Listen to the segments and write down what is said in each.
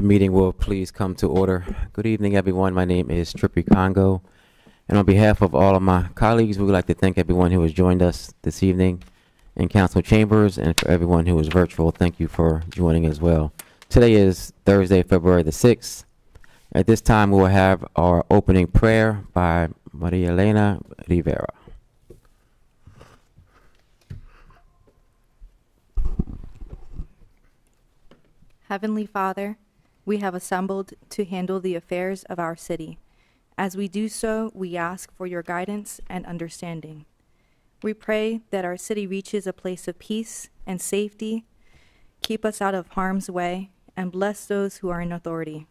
meeting will please come to order. Good evening, everyone. My name is Trippy Congo, and on behalf of all of my colleagues, we would like to thank everyone who has joined us this evening in council chambers, and for everyone who is virtual, thank you for joining as well. Today is Thursday, February the 6th. At this time, we will have our opening prayer by Maria Elena Rivera. Heavenly Father, we have assembled to handle the affairs of our city. As we do so, we ask for your guidance and understanding. We pray that our city reaches a place of peace and safety, keep us out of harm's way, and bless those who are in authority.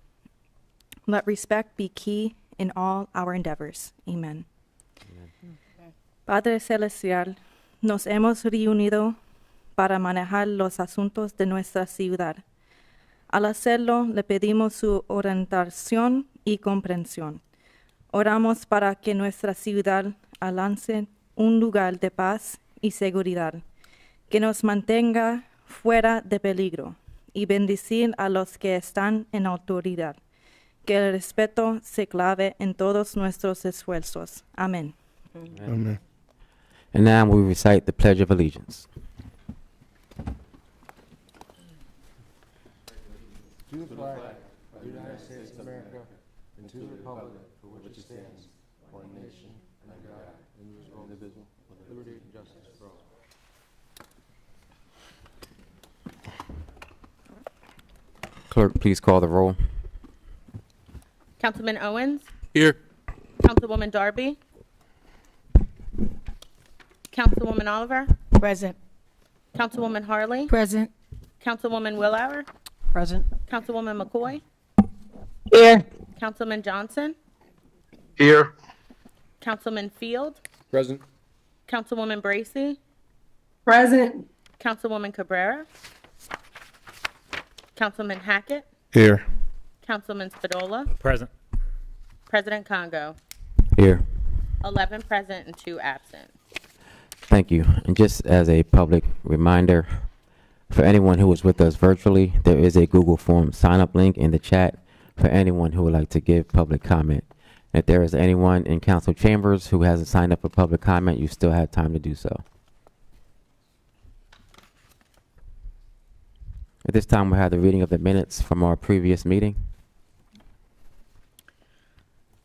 Let respect be key in all our endeavors. Amen. Padre Celestial, nos hemos reunido para manejar los asuntos de nuestra ciudad. Al hacerlo, le pedimos su orientación y comprensión. Oramos para que nuestra ciudad alcance un lugar de paz y seguridad, que nos mantenga fuera de peligro y bendecir a los que están en autoridad. Que el respeto se clave en todos nuestros esfuerzos. Amén. Amen. And now we recite the Pledge of Allegiance. To the flag of the United States of America, and to the republic for which it stands, one nation, under God, indivisible, with liberty and justice for all. Clerk, please call the roll. Councilman Owens? Here. Councilwoman Darby? Councilwoman Oliver? Present. Councilwoman Harlee? Present. Councilwoman Willauer? Present. Councilwoman McCoy? Here. Councilman Johnson? Here. Councilman Field? Present. Councilwoman Bracy? Present. Councilwoman Cabrera? Councilman Hackett? Here. Councilman Spadola? Present. President Congo? Here. 11 present and 2 absent. Thank you. And just as a public reminder, for anyone who is with us virtually, there is a Google Form sign-up link in the chat for anyone who would like to give public comment. If there is anyone in council chambers who hasn't signed up for public comment, you still have time to do so. At this time, we have the reading of the minutes from our previous meeting.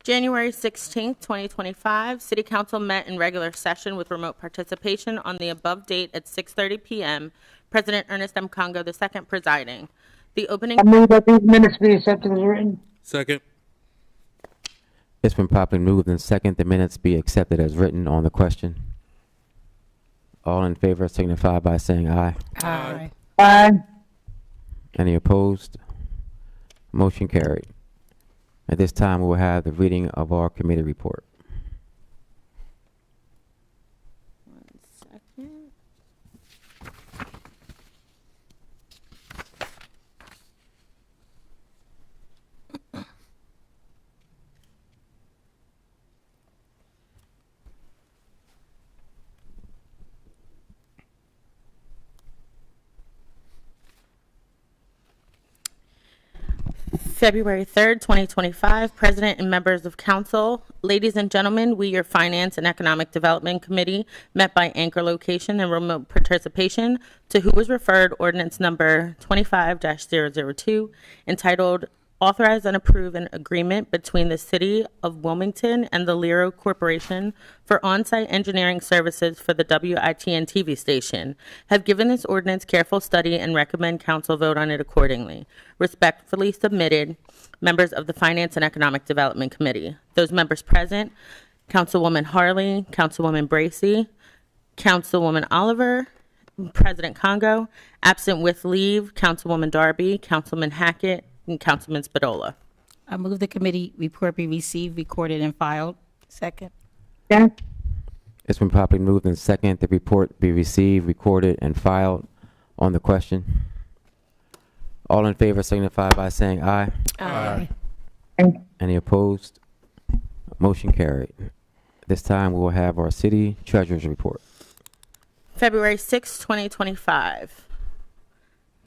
January 16th, 2025, City Council met in regular session with remote participation on the above date at 6:30 p.m. President Ernest M. Congo II presiding. The opening. I move that these minutes be accepted as written. Second. It's been properly moved and second. The minutes be accepted as written. On the question, all in favor signify by saying aye. Aye. Aye. Any opposed? Motion carried. At this time, we will have the reading of our committee report. 1 second. February 3rd, 2025, President and members of Council, ladies and gentlemen, we, your Finance and Economic Development Committee, met by anchor location and remote participation to who was referred ordinance number 25-002, entitled Authorize and Approve an Agreement between the City of Wilmington and the Lero Corporation for on-site engineering services for the WITN TV station, have given this ordinance careful study and recommend council vote on it accordingly. Respectfully submitted, members of the Finance and Economic Development Committee. Those members present, Councilwoman Harlee, Councilwoman Bracy, Councilwoman Oliver, President Congo, absent with leave, Councilwoman Darby, Councilman Hackett, and Councilman Spadola. I move the committee report be received, recorded, and filed. Second. Yes. It's been properly moved and second. The report be received, recorded, and filed. On the question, all in favor signify by saying aye. Aye. Any opposed? Motion carried. This time we will have our city treasurer's report. February 6, 2025.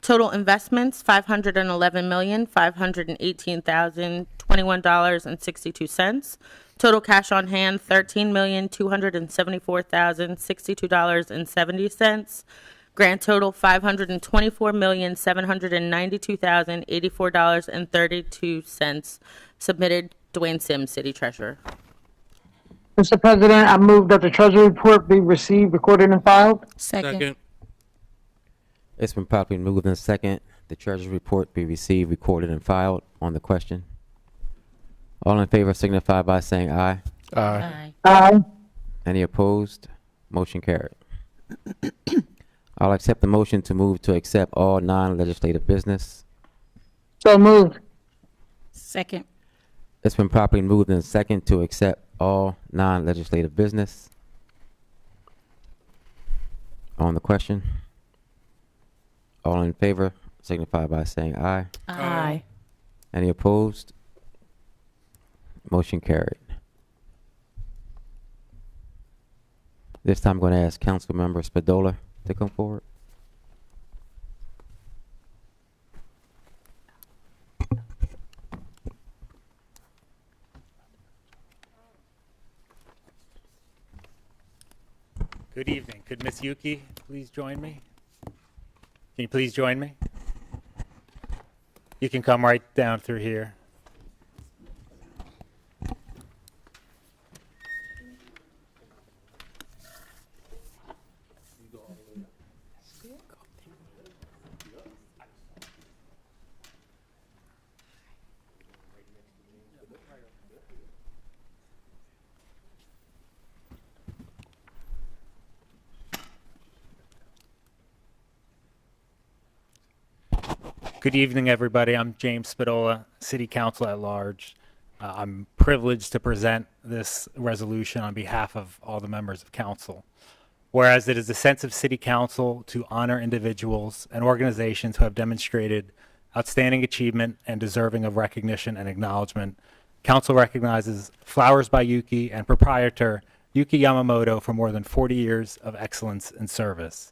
Total investments, $511,518,021.62. Total cash on hand, $13,274,062.70. Grand total, $524,792,084.32. Submitted, Dwayne Sims, City Treasurer. Mr. President, I move that the Treasury report be received, recorded, and filed. Second. It's been properly moved and second. The Treasury report be received, recorded, and filed. On the question, all in favor signify by saying aye. Aye. Aye. Any opposed? Motion carried. I'll accept the motion to move to accept all non-legislative business. So moved. Second. It's been properly moved and second to accept all non-legislative business. On the question, all in favor signify by saying aye. Aye. Any opposed? Motion carried. This time I'm going to ask Councilmember Spadola to come forward. Good evening. Could Miss Yukie please join me? Can you please join me? You can come right down through here. Good evening, everybody. I'm James Spadola, City Council at Large. I'm privileged to present this resolution on behalf of all the members of Council. Whereas it is the sense of City Council to honor individuals and organizations who have demonstrated outstanding achievement and deserving of recognition and acknowledgement, Council recognizes Flowers by Yukie and proprietor Yukie Yamamoto for more than 40 years of excellence and service.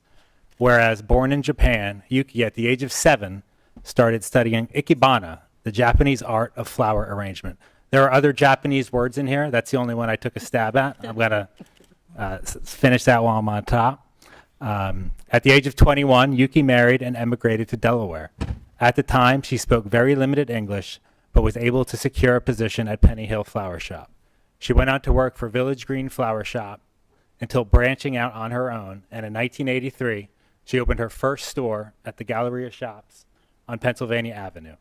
Whereas born in Japan, Yukie at the age of 7 started studying ikebana, the Japanese art of flower arrangement. There are other Japanese words in here. That's the only one I took a stab at. I'm going to finish that while I'm on top. At the age of 21, Yukie married and emigrated to Delaware. At the time, she spoke very limited English, but was able to secure a position at Penny Hill Flower Shop. She went on to work for Village Green Flower Shop until branching out on her own, and in 1983, she opened her first store at the Galleria Shops on Pennsylvania Avenue.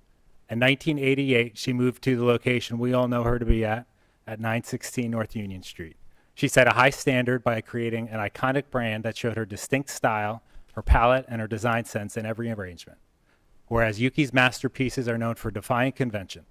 In 1988, she moved to the location we all know her to be at 916 North Union Street. She set a high standard by creating an iconic brand that showed her distinct style, her palette, and her design sense in every arrangement. Whereas Yukie's masterpieces are known for defying convention.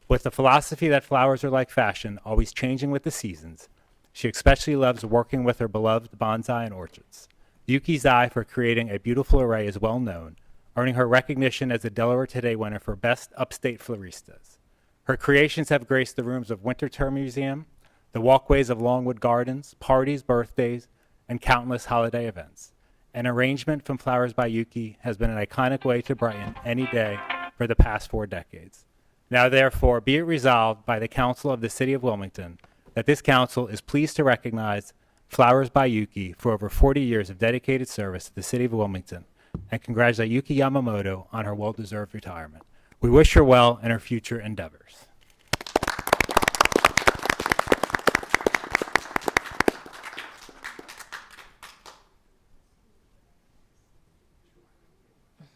With the philosophy that flowers are like fashion, always changing with the seasons, she especially loves working with her beloved bonsai and orchids. Yukie's eye for creating a beautiful array is well known, earning her recognition as a Delaware Today winner for Best Upstate Floristas. Her creations have graced the rooms of Winter Term Museum, the walkways of Longwood Gardens, parties, birthdays, and countless holiday events. An arrangement from Flowers by Yukie has been an iconic way to brighten any day for the past 4 decades. Now therefore, be it resolved by the Council of the City of Wilmington that this council is pleased to recognize Flowers by Yukie for over 40 years of dedicated service to the City of Wilmington and congratulate Yukie Yamamoto on her well-deserved retirement. We wish her well in her future endeavors.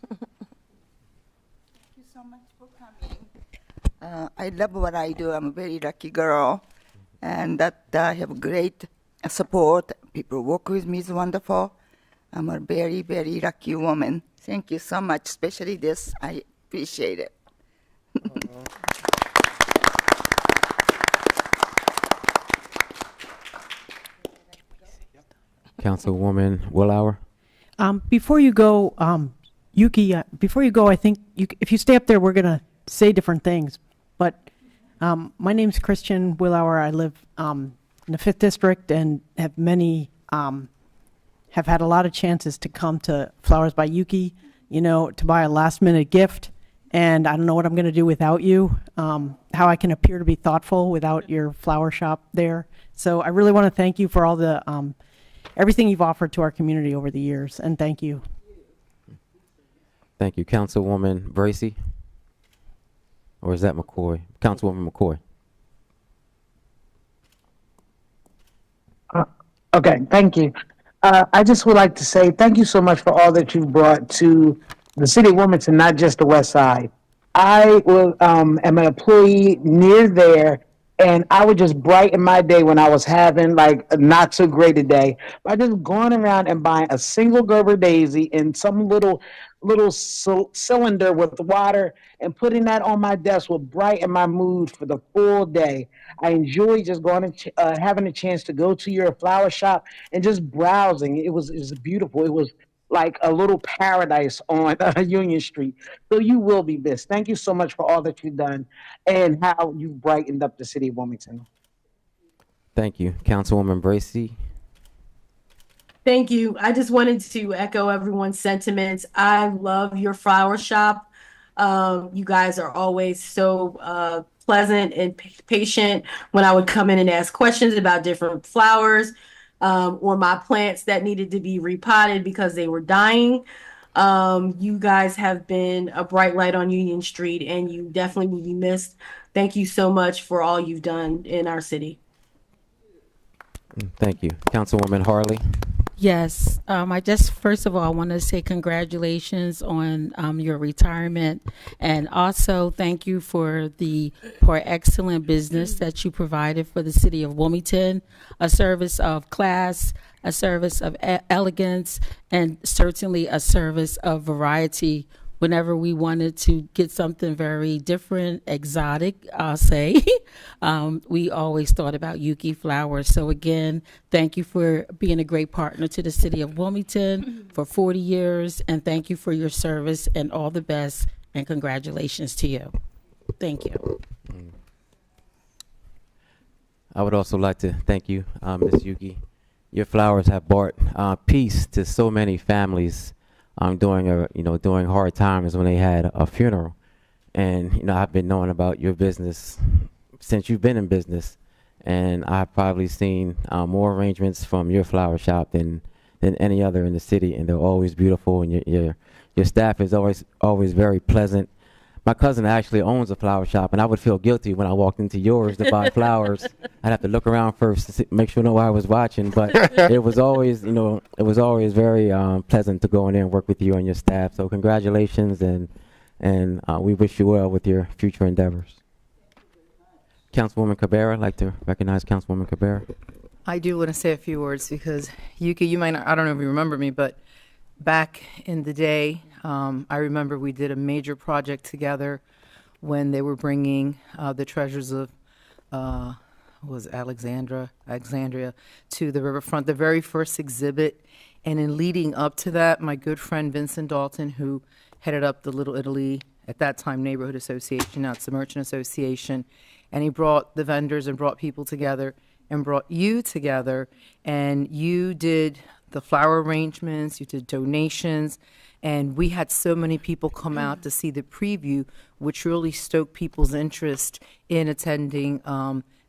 Thank you so much for coming. I love what I do. I'm a very lucky girl, and that I have great support. People work with me is wonderful. I'm a very, very lucky woman. Thank you so much, especially this. I appreciate it. Councilwoman Willauer. Before you go, Yukie, before you go, I think if you stay up there, we're going to say different things. But my name's Christian Willauer. I live in the 5th District and have had a lot of chances to come to Flowers by Yukie to buy a last minute gift. And I don't know what I'm going to do without you, how I can appear to be thoughtful without your flower shop there. So I really want to thank you for all the, everything you've offered to our community over the years. And thank you. Thank you. Councilwoman Bracy? Or is that McCoy? Councilwoman McCoy. Okay, thank you. I just would like to say thank you so much for all that you've brought to the city of Wilmington, not just the West Side. I am an employee near there, and I would just brighten my day when I was having like a not so great a day by just going around and buying a single Gerber daisy in some little cylinder with water and putting that on my desk would brighten my mood for the full day. I enjoy just going and having a chance to go to your flower shop and just browsing. It was beautiful. It was like a little paradise on Union Street. So you will be missed. Thank you so much for all that you've done and how you've brightened up the city of Wilmington. Thank you. Councilwoman Bracy. Thank you. I just wanted to echo everyone's sentiments. I love your flower shop. You guys are always so pleasant and patient when I would come in and ask questions about different flowers or my plants that needed to be repotted because they were dying. You guys have been a bright light on Union Street, and you definitely will be missed. Thank you so much for all you've done in our city. Thank you. Councilwoman Harlee. Yes, I just first of all want to say congratulations on your retirement, and also thank you for excellent business that you provided for the city of Wilmington, a service of class, a service of elegance, and certainly a service of variety. Whenever we wanted to get something very different, exotic, I'll say, we always thought about Yukie flowers. So again, thank you for being a great partner to the city of Wilmington for 40 years, and thank you for your service, and all the best, and congratulations to you. Thank you. I would also like to thank you, Ms. Yukie. Your flowers have brought peace to so many families during hard times when they had a funeral. And I've been knowing about your business since you've been in business, and I've probably seen more arrangements from your flower shop than any other in the city, and they're always beautiful, and your staff is always very pleasant. My cousin actually owns a flower shop, and I would feel guilty when I walked into yours to buy flowers. I'd have to look around first to make sure nobody was watching, but it was always, very pleasant to go in there and work with you and your staff. So congratulations, and we wish you well with your future endeavors. Councilwoman Cabrera, I'd like to recognize Councilwoman Cabrera. I do want to say a few words because, Yukie, you might not, I don't know if you remember me, but back in the day, I remember we did a major project together when they were bringing the treasures of Alexandria to the riverfront, the very first exhibit. And in leading up to that, my good friend Vincent Dalton, who headed up the Little Italy, at that time Neighborhood Association, now it's the Merchant Association, and he brought the vendors and brought people together and brought you together, and you did the flower arrangements, you did donations, and we had so many people come out to see the preview, which really stoked people's interest in attending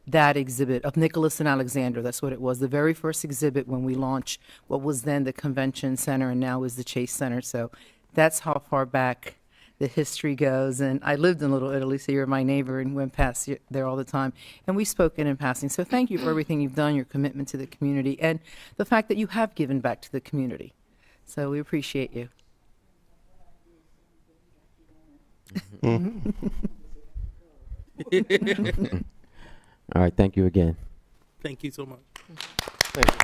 that exhibit of Nicholas and Alexandra. That's what it was, the very first exhibit when we launched what was then the Convention Center and now is the Chase Center. So that's how far back the history goes. And I lived in Little Italy, so you're my neighbor, and went past there all the time. And we've spoken in passing. So thank you for everything you've done, your commitment to the community, and the fact that you have given back to the community. So we appreciate you. All right, thank you again. Thank you so much. Thank you.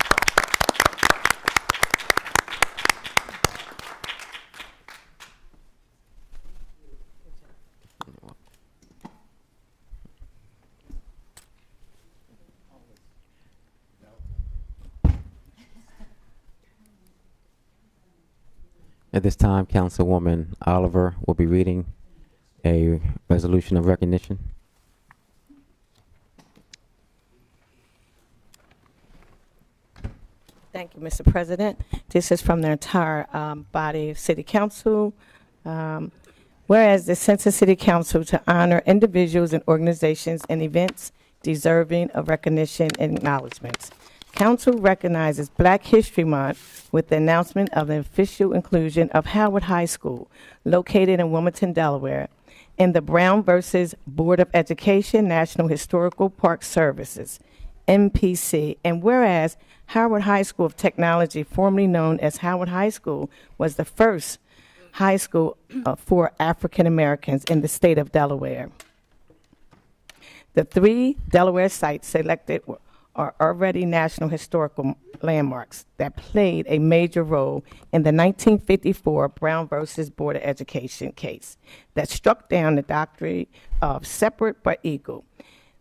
At this time, Councilwoman Oliver will be reading a resolution of recognition. Thank you, Mr. President. This is from the entire body of City Council. Whereas the Census City Council to honor individuals and organizations and events deserving of recognition and acknowledgments. Council recognizes Black History Month with the announcement of the official inclusion of Howard High School, located in Wilmington, Delaware, in the Brown versus Board of Education National Historical Park Services, MPC. And whereas Howard High School of Technology, formerly known as Howard High School, was the first high school for African Americans in the state of Delaware. The 3 Delaware sites selected are already national historical landmarks that played a major role in the 1954 Brown versus Board of Education case that struck down the doctrine of separate but equal.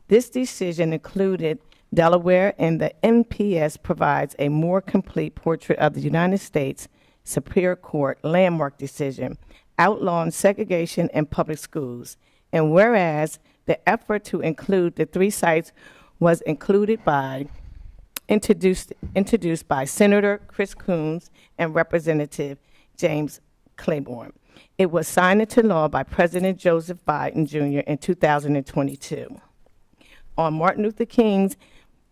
This decision included Delaware, and the MPS provides a more complete portrait of the United States Superior Court landmark decision outlawing segregation in public schools. And whereas the effort to include the 3 sites was introduced by Senator Chris Coons and Representative James Claiborne. It was signed into law by President Joseph Biden Jr. in 2022. On Martin Luther King's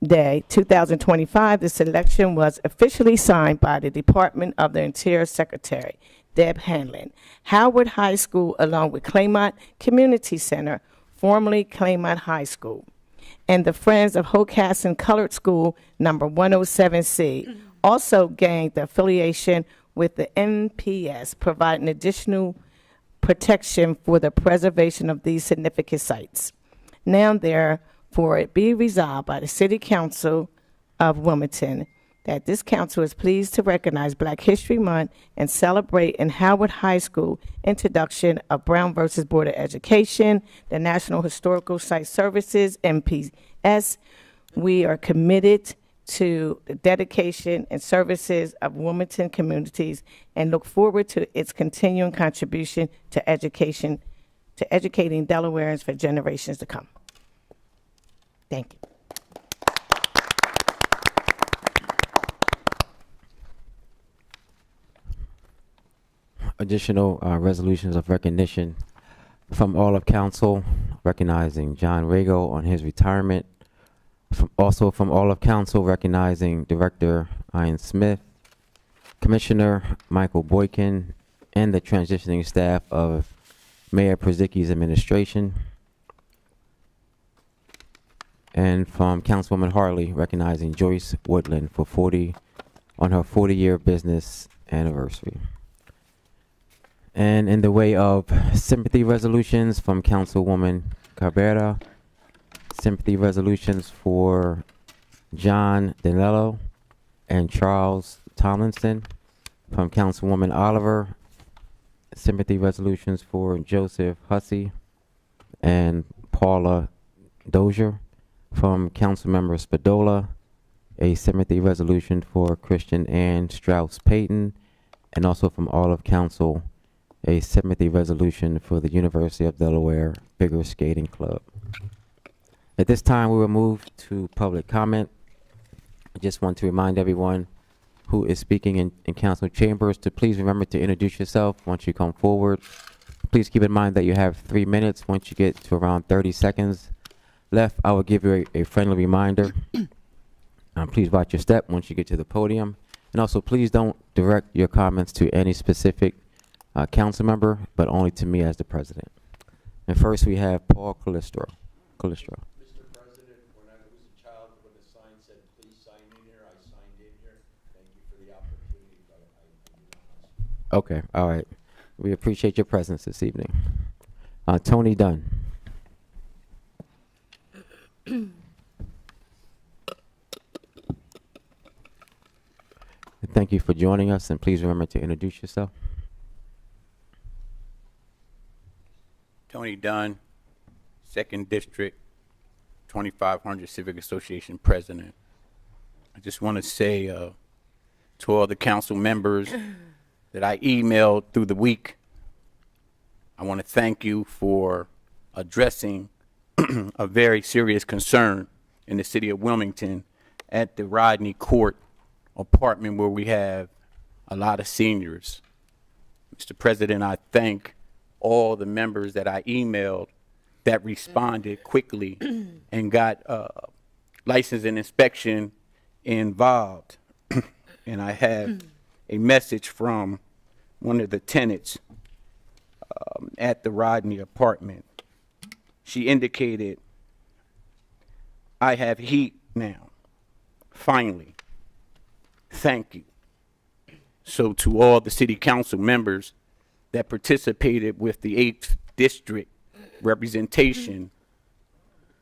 Day 2025, the selection was officially signed by the Department of the Interior Secretary, Deb Hanlon. Howard High School, along with Claymont Community Center, formerly Claymont High School, and the Friends of Hocassin Colored School, number 107C, also gained the affiliation with the MPS, providing additional protection for the preservation of these significant sites. Now, therefore, it be resolved by the City Council of Wilmington that this council is pleased to recognize Black History Month and celebrate in Howard High School introduction of Brown versus Board of Education, the National Historical Site Services, MPS. We are committed to the dedication and services of Wilmington communities and look forward to its continuing contribution to education, to educating Delawareans for generations to come. Thank you. Additional resolutions of recognition from all of council, recognizing John Rago on his retirement. Also from all of council, recognizing Director Ian Smith, Commissioner Michael Boykin, and the transitioning staff of Mayor Purzycki's administration. And from Councilwoman Harlee, recognizing Joyce Woodlen for on her 40-year business anniversary. And in the way of sympathy resolutions from Councilwoman Cabrera, sympathy resolutions for John Daniello and Charles Tomlinson. From Councilwoman Oliver, sympathy resolutions for Joseph Hussey and Paula Dozier. From Councilmember Spadola, a sympathy resolution for Christian Ann Strauss Payton, and also from all of council, a sympathy resolution for the University of Delaware Figure Skating Club. At this time, we will move to public comment. I just want to remind everyone who is speaking in council chambers to please remember to introduce yourself once you come forward. Please keep in mind that you have 3 minutes. Once you get to around 30 seconds left, I will give you a friendly reminder. Please watch your step once you get to the podium. And also, please don't direct your comments to any specific council member, but only to me as the president. And first, we have Paul Calistro. Mr. President, when I was a child, when the sign said, please sign in here, I signed in here. Thank you for the opportunity, but I do not. Okay, all right. We appreciate your presence this evening. Tony Dunn. Thank you for joining us, and please remember to introduce yourself. Tony Dunn, 2nd District, 2500 Civic Association President. I just want to say to all the council members that I emailed through the week, I want to thank you for addressing a very serious concern in the city of Wilmington at the Rodney Court apartment, where we have a lot of seniors. Mr. President, I thank all the members that I emailed that responded quickly and got license and inspection involved. And I have a message from one of the tenants at the Rodney apartment. She indicated, "I have heat now, finally. Thank you." So to all the city council members that participated with the 8th district representation,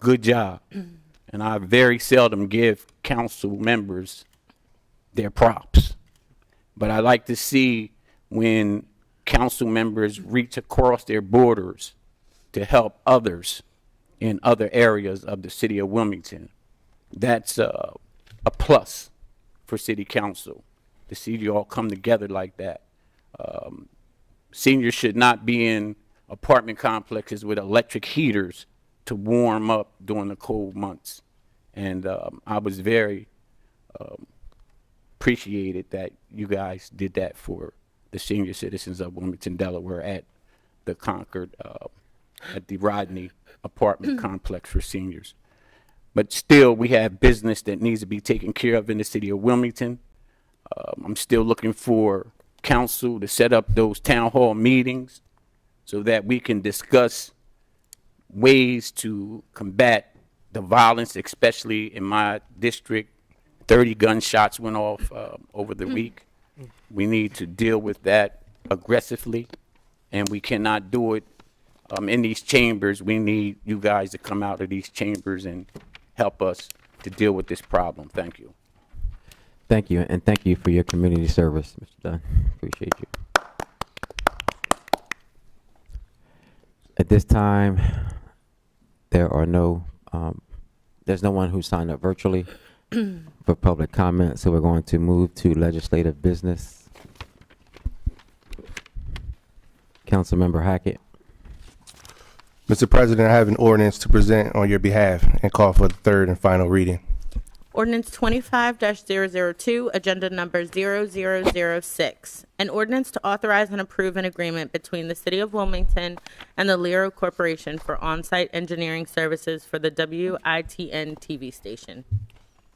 good job. And I very seldom give council members their props. But I like to see when council members reach across their borders to help others in other areas of the city of Wilmington. That's a plus for city council, to see you all come together like that. Seniors should not be in apartment complexes with electric heaters to warm up during the cold months. And I was very appreciated that you guys did that for the senior citizens of Wilmington, Delaware at the Concord, at the Rodney apartment complex for seniors. But still, we have business that needs to be taken care of in the city of Wilmington. I'm still looking for council to set up those town hall meetings so that we can discuss ways to combat the violence, especially in my district. 30 gunshots went off over the week. We need to deal with that aggressively, and we cannot do it in these chambers. We need you guys to come out of these chambers and help us to deal with this problem. Thank you. Thank you, and thank you for your community service, Mr. Dunn. Appreciate you. At this time, there's no one who signed up virtually for public comment, so we're going to move to legislative business. Councilmember Hackett. Mr. President, I have an ordinance to present on your behalf and call for the third and final reading. Ordinance 25-002, agenda number 0006. An ordinance to authorize and approve an agreement between the City of Wilmington and the Lero Corporation for on-site engineering services for the WITN TV station.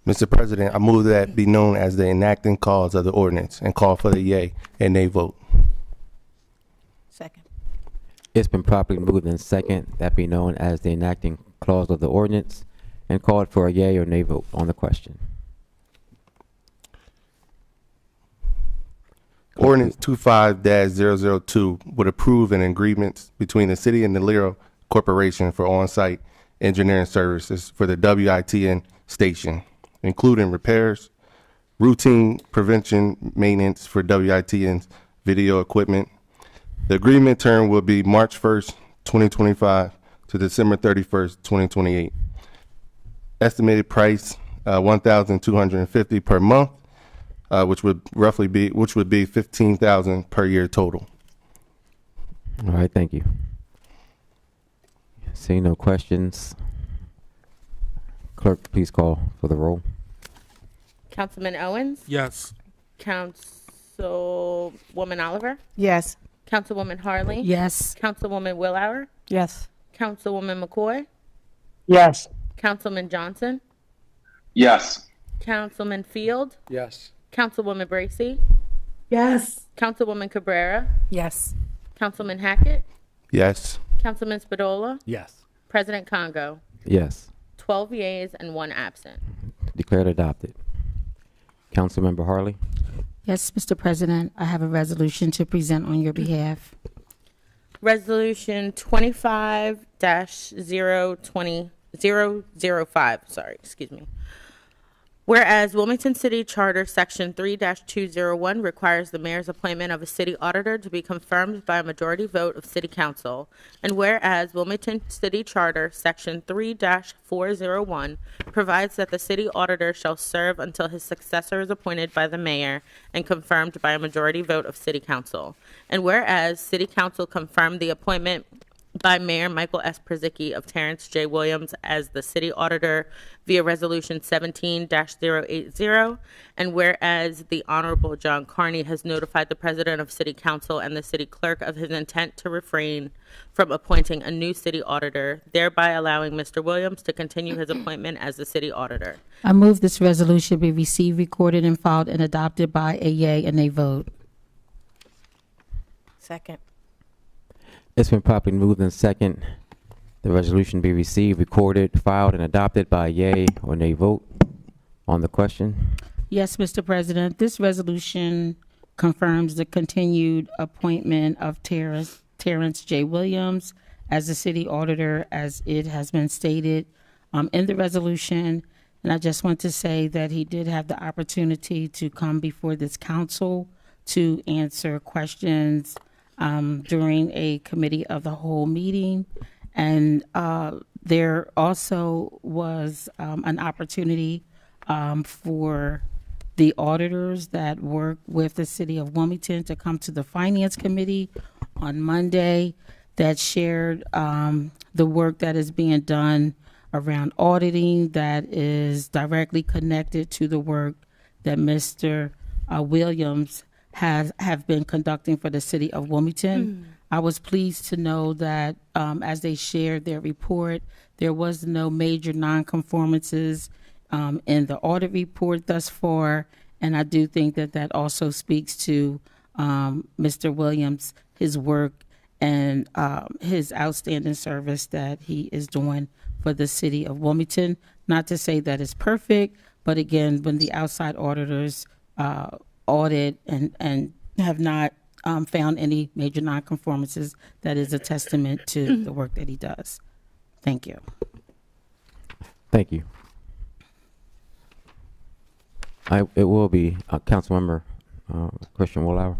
Mr. President, I move that be known as the enacting cause of the ordinance and call for the yea and nay vote. Second. It's been properly moved in second, that be known as the enacting clause of the ordinance, and called for a yea or nay vote on the question. Ordinance 25-002 would approve an agreement between the city and the Lero Corporation for on-site engineering services for the WITN station, including repairs, routine prevention maintenance for WITN's video equipment. The agreement term will be March 1st, 2025 to December 31st, 2028. Estimated price $1,250 per month, which would be $15,000 per year total. All right, thank you. Seeing no questions, clerk, please call for the roll. Councilman Owens? Yes. Councilwoman Oliver? Yes. Councilwoman Harlee? Yes. Councilwoman Willauer? Yes. Councilwoman McCoy? Yes. Councilman Johnson? Yes. Councilman Field? Yes. Councilwoman Bracy? Yes. Councilwoman Cabrera? Yes. Councilman Hackett? Yes. Councilman Spadola? Yes. President Congo? Yes. 12 yeas and 1 absent. Declared adopted. Councilmember Harlee. Yes, Mr. President, I have a resolution to present on your behalf. Resolution 25-005, Whereas Wilmington City Charter Section 3-201 requires the mayor's appointment of a city auditor to be confirmed by a majority vote of city council, and whereas Wilmington City Charter Section 3-401 provides that the city auditor shall serve until his successor is appointed by the mayor and confirmed by a majority vote of city council, and whereas city council confirmed the appointment by Mayor Michael S. Purzycki of Terrence J. Williams as the city auditor via Resolution 17-080, and whereas the Honorable John Carney has notified the President of City Council and the City Clerk of his intent to refrain from appointing a new city auditor, thereby allowing Mr. Williams to continue his appointment as the city auditor. I move this resolution be received, recorded, and filed and adopted by a yea and a vote. Second. It's been properly moved in second. The resolution be received, recorded, filed, and adopted by a yea or nay vote. On the question, Yes, Mr. President, this resolution confirms the continued appointment of Terrence J. Williams as the city auditor, as it has been stated in the resolution. And I just want to say that he did have the opportunity to come before this council to answer questions during a committee of the whole meeting. And there also was an opportunity for the auditors that work with the city of Wilmington to come to the finance committee on Monday that shared the work that is being done around auditing that is directly connected to the work that Mr. Williams have been conducting for the city of Wilmington. I was pleased to know that as they shared their report, there was no major nonconformances in the audit report thus far, and I do think that that also speaks to Mr. Williams, his work, and his outstanding service that he is doing for the city of Wilmington. Not to say that it's perfect, but again, when the outside auditors audit and have not found any major nonconformances, that is a testament to the work that he does. Thank you. thank you. It will be Councilmember Christian Woolhour.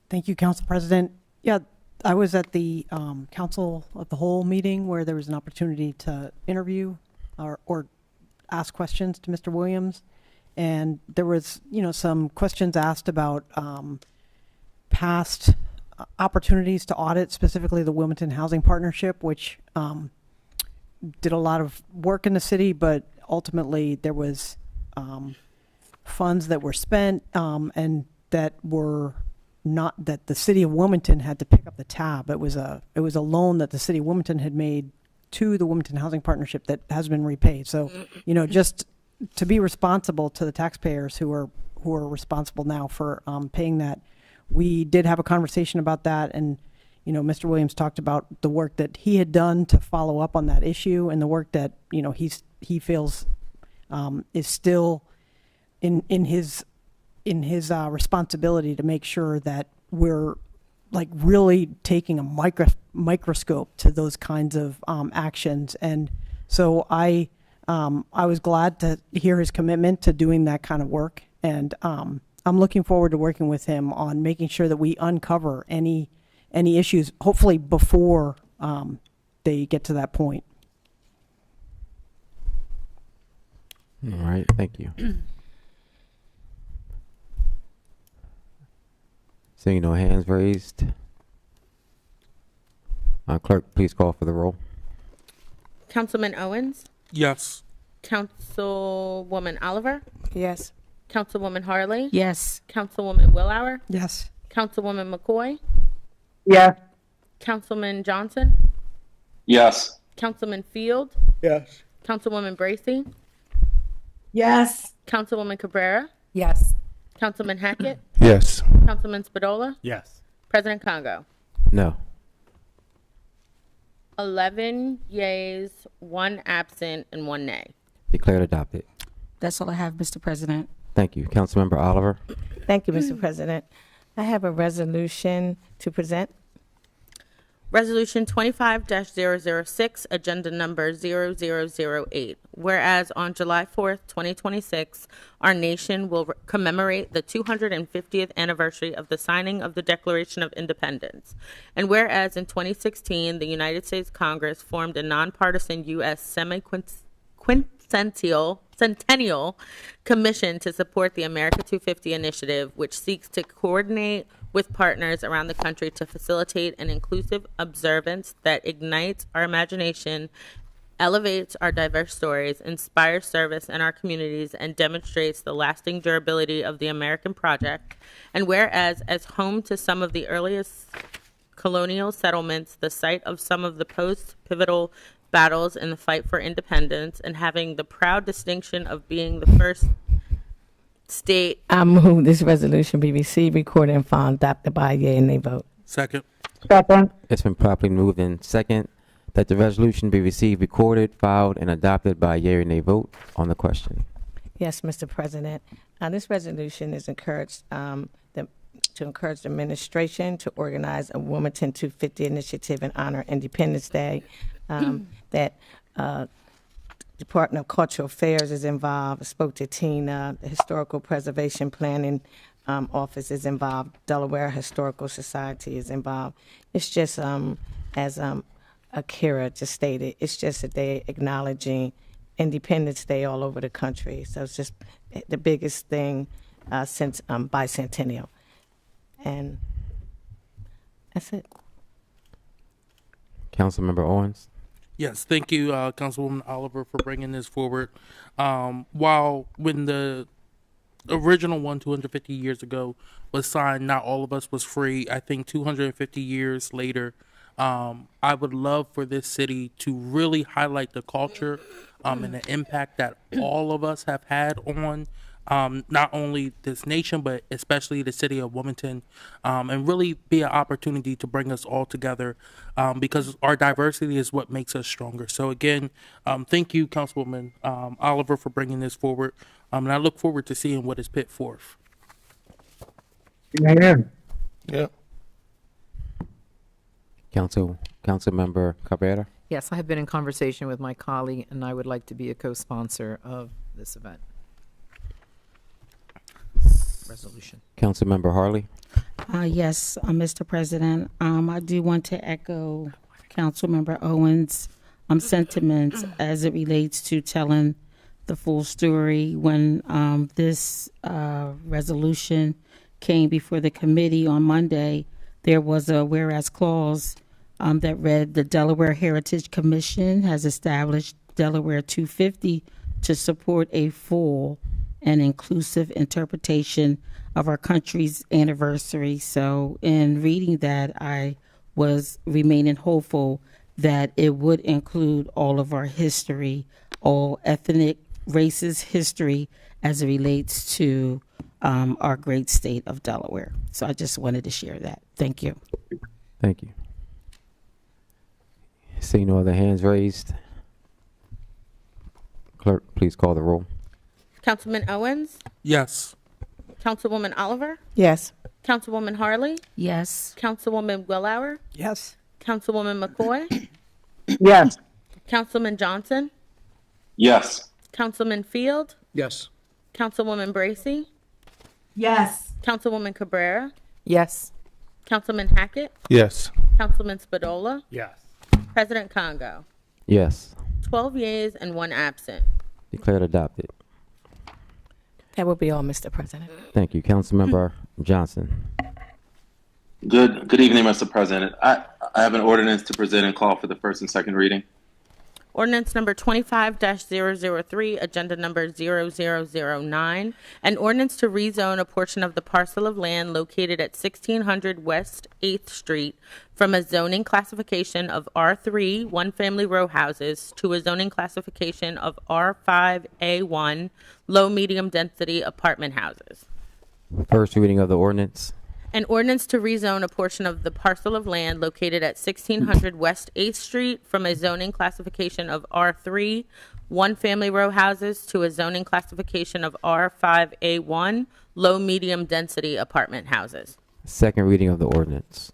Thank you, Council President. Yeah, I was at the Council of the Whole meeting where there was an opportunity to interview or ask questions to Mr. Williams. And there was, some questions asked about past opportunities to audit, specifically the Wilmington Housing Partnership, which did a lot of work in the city, but ultimately there was funds that were spent and that were not, that the city of Wilmington had to pick up the tab. It was a loan that the city of Wilmington had made to the Wilmington Housing Partnership that has been repaid. So, just to be responsible to the taxpayers who are responsible now for paying that. We did have a conversation about that, and Mr. Williams talked about the work that he had done to follow up on that issue, and the work that he feels is still in his responsibility to make sure that we're like really taking a microscope to those kinds of actions. And so I was glad to hear his commitment to doing that kind of work, and I'm looking forward to working with him on making sure that we uncover any issues, hopefully before they get to that point. All right, thank you. Seeing no hands raised, clerk, please call for the roll. Councilman Owens? Yes. Councilwoman Oliver? Yes. Councilwoman Harlee? Yes. Councilwoman Willauer? Yes. Councilwoman McCoy? Yes. Councilman Johnson? Yes. Councilman Field? Yes. Councilwoman Bracy? Yes. Councilwoman Cabrera? Yes. Councilman Hackett? Yes. Councilman Spadola? Yes. President Congo? No. 11 yeas, 1 absent, and 1 nay. Declared adopted. That's all I have, Mr. President. Thank you. Councilmember Oliver. Thank you, Mr. President. I have a resolution to present. Resolution 25-006, agenda number 0008. Whereas on July 4th, 2026, our nation will commemorate the 250th anniversary of the signing of the Declaration of Independence. And whereas in 2016, the United States Congress formed a nonpartisan U.S. semi-quincentennial Centennial Commission to support the America 250 initiative, which seeks to coordinate with partners around the country to facilitate an inclusive observance that ignites our imagination, elevates our diverse stories, inspires service in our communities, and demonstrates the lasting durability of the American project. And whereas, as home to some of the earliest colonial settlements, the site of some of the post-pivotal battles in the fight for independence, and having the proud distinction of being the first state. I move this resolution be received, recorded, and filed, adopted by a yea and nay vote. Second. Second. It's been properly moved in second that the resolution be received, recorded, filed, and adopted by a yea or nay vote on the question. Yes, Mr. President. This resolution is to encourage the administration to organize a Wilmington 250 initiative in honor of Independence Day. That Department of Cultural Affairs is involved. I spoke to Tina. The Historical Preservation Planning Office is involved. Delaware Historical Society is involved. It's just, as Akira just stated, it's just a day acknowledging Independence Day all over the country. So it's just the biggest thing since bicentennial. And that's it. Councilmember Owens. Yes, thank you, Councilwoman Oliver, for bringing this forward. While when the original one 250 years ago was signed, not all of us was free. I think 250 years later, I would love for this city to really highlight the culture and the impact that all of us have had on not only this nation, but especially the city of Wilmington, and really be an opportunity to bring us all together, because our diversity is what makes us stronger. So again, thank you, Councilwoman Oliver, for bringing this forward, and I look forward to seeing what is put forth. Amen. Yeah. Councilmember Cabrera. Yes, I have been in conversation with my colleague, and I would like to be a co-sponsor of this event. Resolution. Councilmember Harlee. Yes, Mr. President. I do want to echo Councilmember Owens' sentiments as it relates to telling the full story. When this resolution came before the committee on Monday, there was a whereas clause that read, the Delaware Heritage Commission has established Delaware 250 to support a full and inclusive interpretation of our country's anniversary. So in reading that, I was remaining hopeful that it would include all of our history, all ethnic races history as it relates to our great state of Delaware. So I just wanted to share that. Thank you. Thank you. Seeing no other hands raised, clerk, please call the roll. Councilman Owens? Yes. Councilwoman Oliver? Yes. Councilwoman Harlee? Yes. Councilwoman Willauer? Yes. Councilwoman McCoy? Yes. Councilman Johnson? Yes. Councilman Field? Yes. Councilwoman Bracy? Yes. Councilwoman Cabrera? Yes. Councilman Hackett? Yes. Councilman Spadola? Yes. President Congo? Yes. 12 yeas and 1 absent. Declared adopted. That will be all, Mr. President. Thank you. Councilmember Johnson. Good evening, Mr. President. I have an ordinance to present and call for the first and second reading. Ordinance number 25-003, agenda number 0009, an ordinance to rezone a portion of the parcel of land located at 1600 West 8th Street from a zoning classification of R3, one-family row houses, to a zoning classification of R5A1, low-medium density apartment houses. First reading of the ordinance. An ordinance to rezone a portion of the parcel of land located at 1600 West 8th Street from a zoning classification of R3, one-family row houses, to a zoning classification of R5A1, low-medium density apartment houses. Second reading of the ordinance.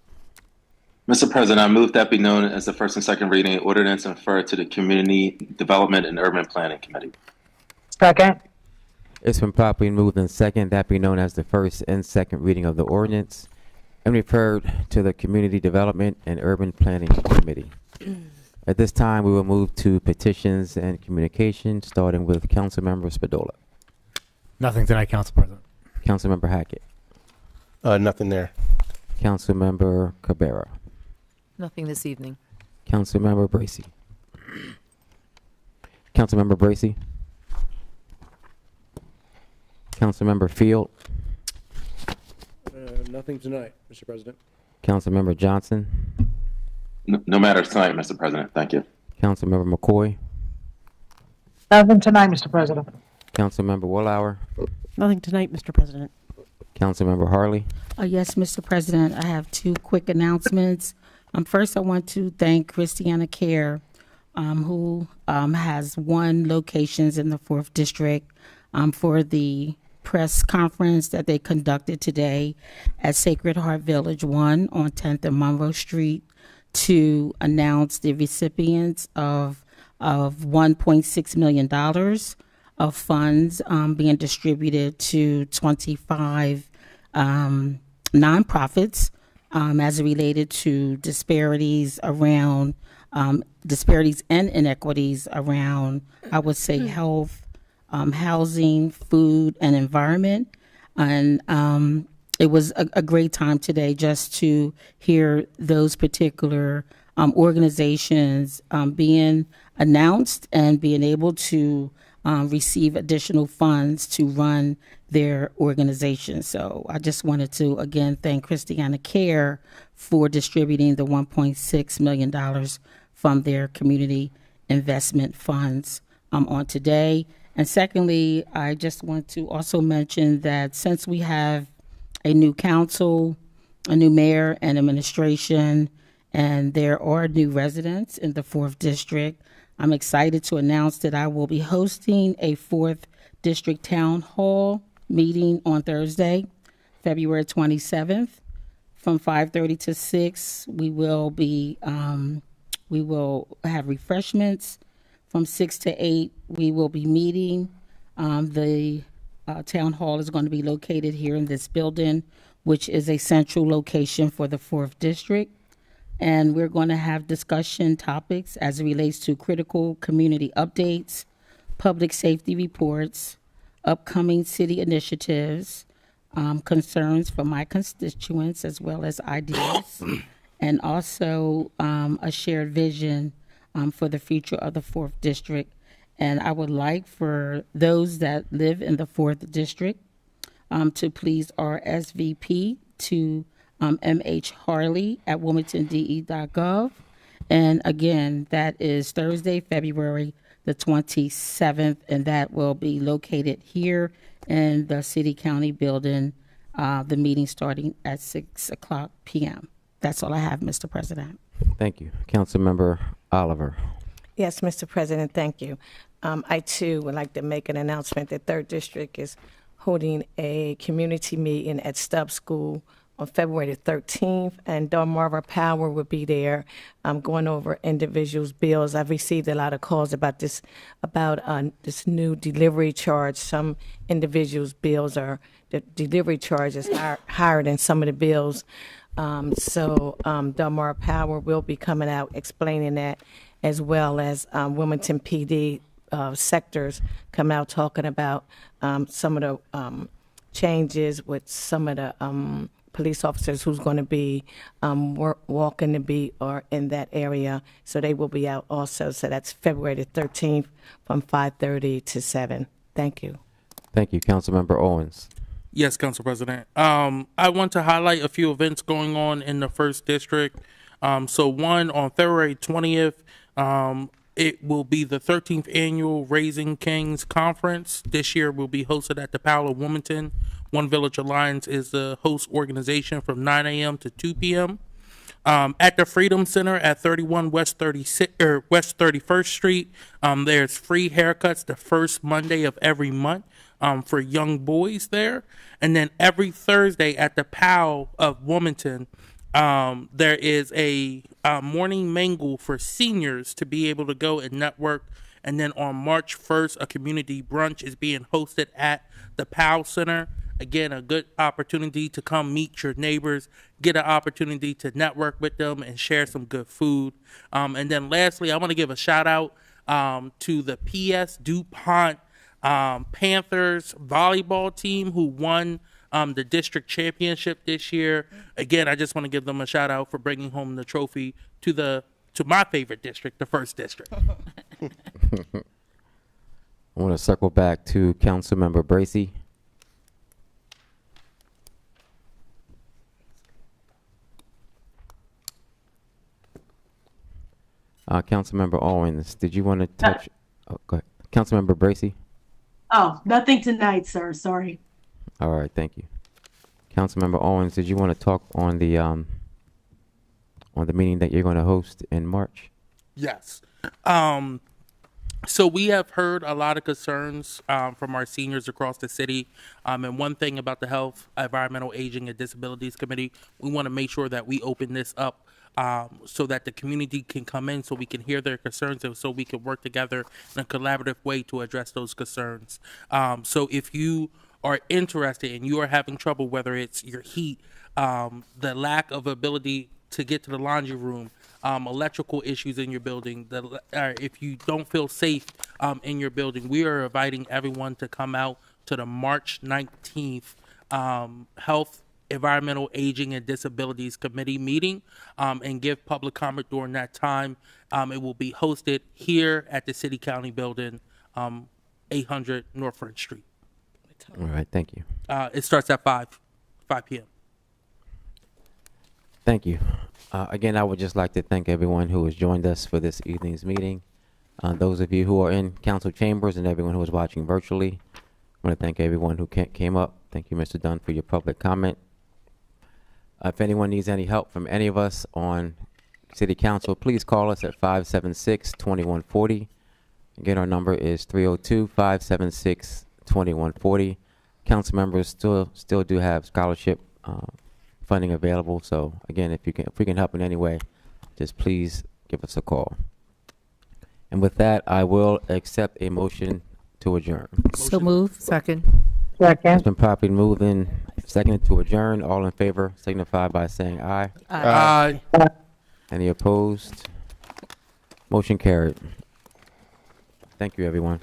Mr. President, I move that be known as the first and second reading ordinance and refer to the Community Development and Urban Planning Committee. Second. It's been properly moved in second, that be known as the first and second reading of the ordinance, and referred to the Community Development and Urban Planning Committee. At this time, we will move to petitions and communication, starting with Councilmember Spadola. Nothing tonight, Council President. Councilmember Hackett. Nothing there. Councilmember Cabrera. Nothing this evening. Councilmember Bracy. Councilmember Bracy. Councilmember Field. Nothing tonight, Mr. President. Councilmember Johnson. No matters tonight, Mr. President. Thank you. Councilmember McCoy. Nothing tonight, Mr. President. Councilmember Willauer. Nothing tonight, Mr. President. Councilmember Harlee. Yes, Mr. President, I have two quick announcements. First, I want to thank Christiana Care, who has 1 locations in the 4th District for the press conference that they conducted today at Sacred Heart Village 1 on 10th and Monroe Street to announce the recipients of $1.6 million of funds being distributed to 25 nonprofits as related to disparities and inequities around, I would say, health, housing, food, and environment. And it was a great time today just to hear those particular organizations being announced and being able to receive additional funds to run their organization. So I just wanted to, again, thank Christiana Care for distributing the $1.6 million from their community investment funds on today. And secondly, I just want to also mention that since we have a new council, a new mayor and administration, and there are new residents in the 4th District, I'm excited to announce that I will be hosting a 4th District Town Hall meeting on Thursday, February 27th, from 5:30 to 6. We will have refreshments. From 6 to 8, we will be meeting. The town hall is going to be located here in this building, which is a central location for the 4th District. And we're going to have discussion topics as it relates to critical community updates, public safety reports, upcoming city initiatives, concerns from my constituents, as well as ideas, and also a shared vision for the future of the 4th District. And I would like for those that live in the 4th District to please RSVP to MH Harlee at wilmingtonde.gov. And again, that is Thursday, February the 27th, and that will be located here in the City County building, the meeting starting at 6:00 p.m. That's all I have, Mr. President. Thank you. Councilmember Oliver. Yes, Mr. President, thank you. I, too, would like to make an announcement that 3rd District is holding a community meeting at Stubbs School on February the 13th, and Delmarva Power will be there going over individuals' bills. I've received a lot of calls about this new delivery charge. Some individuals' bills the delivery charge is higher than some of the bills. So Delmarva Power will be coming out explaining that, as well as Wilmington PD sectors come out talking about some of the changes with some of the police officers who's going to be walking the beat or in that area. So they will be out also. So that's February the 13th from 5:30 to 7. Thank you. Thank you. Councilmember Owens. Yes, Council President. I want to highlight a few events going on in the 1st District. So one, on February 20th, it will be the 13th Annual Raising Kings Conference. This year will be hosted at the Palo Wilmington. One Village Alliance is the host organization from 9 a.m. to 2 p.m. At the Freedom Center at 31 West 31st Street, there's free haircuts the first Monday of every month for young boys there. And then every Thursday at the POW of Wilmington, there is a morning mingle for seniors to be able to go and network And then on March 1st, a community brunch is being hosted at the Powell Center. Again, a good opportunity to come meet your neighbors, get an opportunity to network with them and share some good food. And then lastly, I want to give a shout out to the PS DuPont Panthers volleyball team who won the district championship this year. Again, I just want to give them a shout out for bringing home the trophy to my favorite district, the first district. I want to circle back to Councilmember Bracy. Councilmember Owens, did you want to touch? Oh, go ahead. Councilmember Bracy. Oh, nothing tonight, sir. Sorry. All right, thank you. Councilmember Owens, did you want to talk on the meeting that you're going to host in March? Yes. So we have heard a lot of concerns from our seniors across the city. And one thing about the Health, Environmental, Aging, and Disabilities Committee, we want to make sure that we open this up so that the community can come in, so we can hear their concerns, and so we can work together in a collaborative way to address those concerns. So if you are interested and you are having trouble, whether it's your heat, the lack of ability to get to the laundry room, electrical issues in your building, if you don't feel safe in your building, we are inviting everyone to come out to the March 19th Health, Environmental, Aging, and Disabilities Committee meeting and give public comment during that time. It will be hosted here at the City County Building, 800 North Front Street. All right, thank you. It starts at 5 p.m. Thank you. Again, I would just like to thank everyone who has joined us for this evening's meeting. Those of you who are in council chambers and everyone who is watching virtually, I want to thank everyone who came up. Thank you, Mr. Dunn, for your public comment. If anyone needs any help from any of us on City Council, please call us at 576-2140. Again, our number is 302-576-2140. Council members still do have scholarship funding available. So again, if we can help in any way, just please give us a call. And with that, I will accept a motion to adjourn. So moved. Second. It's been properly moved in second to adjourn. All in favor signify by saying aye. Aye. Any opposed? Motion carried. Thank you, everyone.